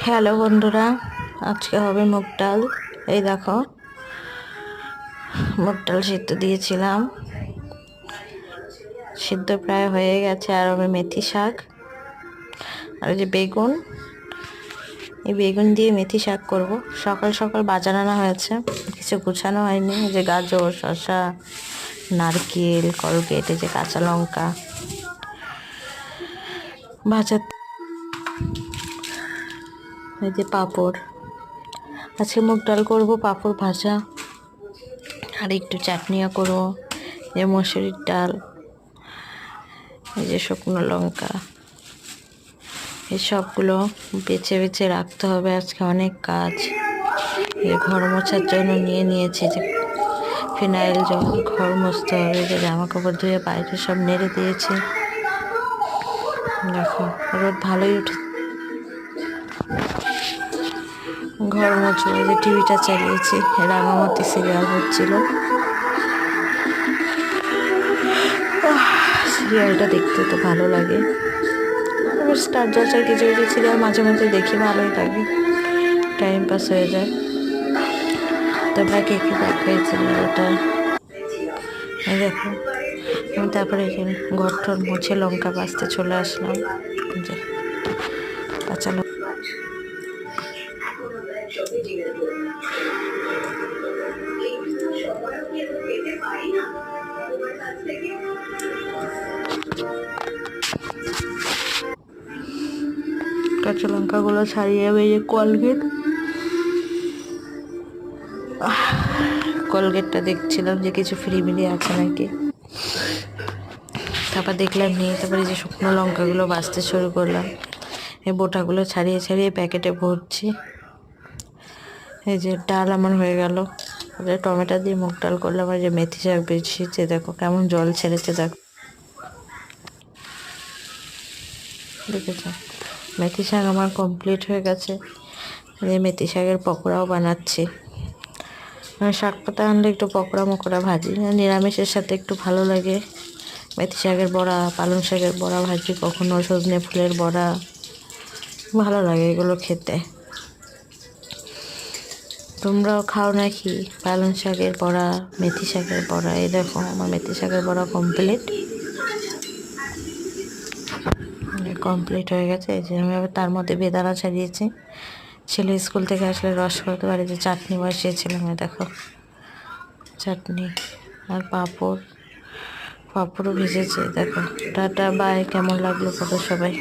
Hello বন্ধুরা, আজকে হবে মুগ ডাল। এই দেখো, মুগ ডাল সিদ্ধ দিয়েছিলাম, সিদ্ধ প্রায় হয়ে গেছে। আর হবে মেথি শাক, আর যে বেগুন, এই বেগুন দিয়ে মেথি শাক করব। সকাল সকাল বাজার আনা হয়েছে, কিছু গুছানো হয়নি। যে গাজর, শসা, নারকেল, কলগেট, এই যে কাঁচা লঙ্কা বাজার, এই যে পাঁপড়। আজকে মুগ ডাল করবো, পাঁপড় ভাজা, আর একটু চাটনিও করবো। যে মসুরির ডাল, এই যে শুকনো লঙ্কা, এই সবগুলো বেছে বেছে রাখতে হবে। আজকে অনেক কাজ। এই ঘর মোছার জন্য নিয়েছি যে ফিনাইল জল, ঘর মুছতে হবে। যে জামা কাপড় ধুয়ে বাইরে সব নেড়ে দিয়েছি। দেখো, রোদ ভালোই উঠে। ঘর মুছবো। যে টিভিটা চালিয়েছি, রাঙামাটি সিরিয়াল হচ্ছিল, সিরিয়ালটা দেখতে তো ভালো লাগে। স্টার জলসার কিছু কিছু সিরিয়াল মাঝে মাঝে দেখি, ভালোই লাগে, টাইম পাস হয়ে যায়। তোমরা কে কে দেখো এই সিরিয়ালটা? এই দেখো, আমি তারপরে ঘর টর মুছে লঙ্কা বাছতে চলে আসলাম। যে কাঁচা লঙ্কা, কাঁচা লঙ্কাগুলো ছাড়িয়ে বেরিয়ে কোলগেটটা দেখছিলাম যে কিছু ফ্রি মিলি আছে নাকি। তারপর দেখলাম নিয়ে, তারপরে যে শুকনো লঙ্কাগুলো বাছতে শুরু করলাম। এই বোটাগুলো ছাড়িয়ে ছাড়িয়ে প্যাকেটে ভরছি। এই যে ডাল আমার হয়ে গেল। টমেটো দিয়ে মুগ ডাল করলাম। আর যে মেথি শাক বেছিয়েছে, দেখো কেমন জল ছেড়েছে, দেখো, দেখেছ? মেথি শাক আমার কমপ্লিট হয়ে গেছে। মেথি শাকের পকোড়াও বানাচ্ছি। শাক পাতা আনলে একটু পকোড়া মকোড়া ভাজি, নিরামিষের সাথে একটু ভালো লাগে। মেথি শাকের বড়া, পালং শাকের বড়া ভাজি, কখনো সজনে ফুলের বড়া, ভালো লাগে এগুলো খেতে। তোমরাও খাও নাকি পালং শাকের বড়া, মেথি শাকের বড়া? এই দেখো, আমার মেথি শাকের বড়া কমপ্লিট হয়ে গেছে। এই যে আমি তার মধ্যে বেদানা ছাড়িয়েছি। ছেলে স্কুল থেকে আসলে রস করতে পারে। যে চাটনি বসিয়েছিলাম, দেখো চাটনি, আর পাঁপড়ও ভেজেছে। দেখো, টাটা বাই। কেমন লাগলো ফটো সবাই?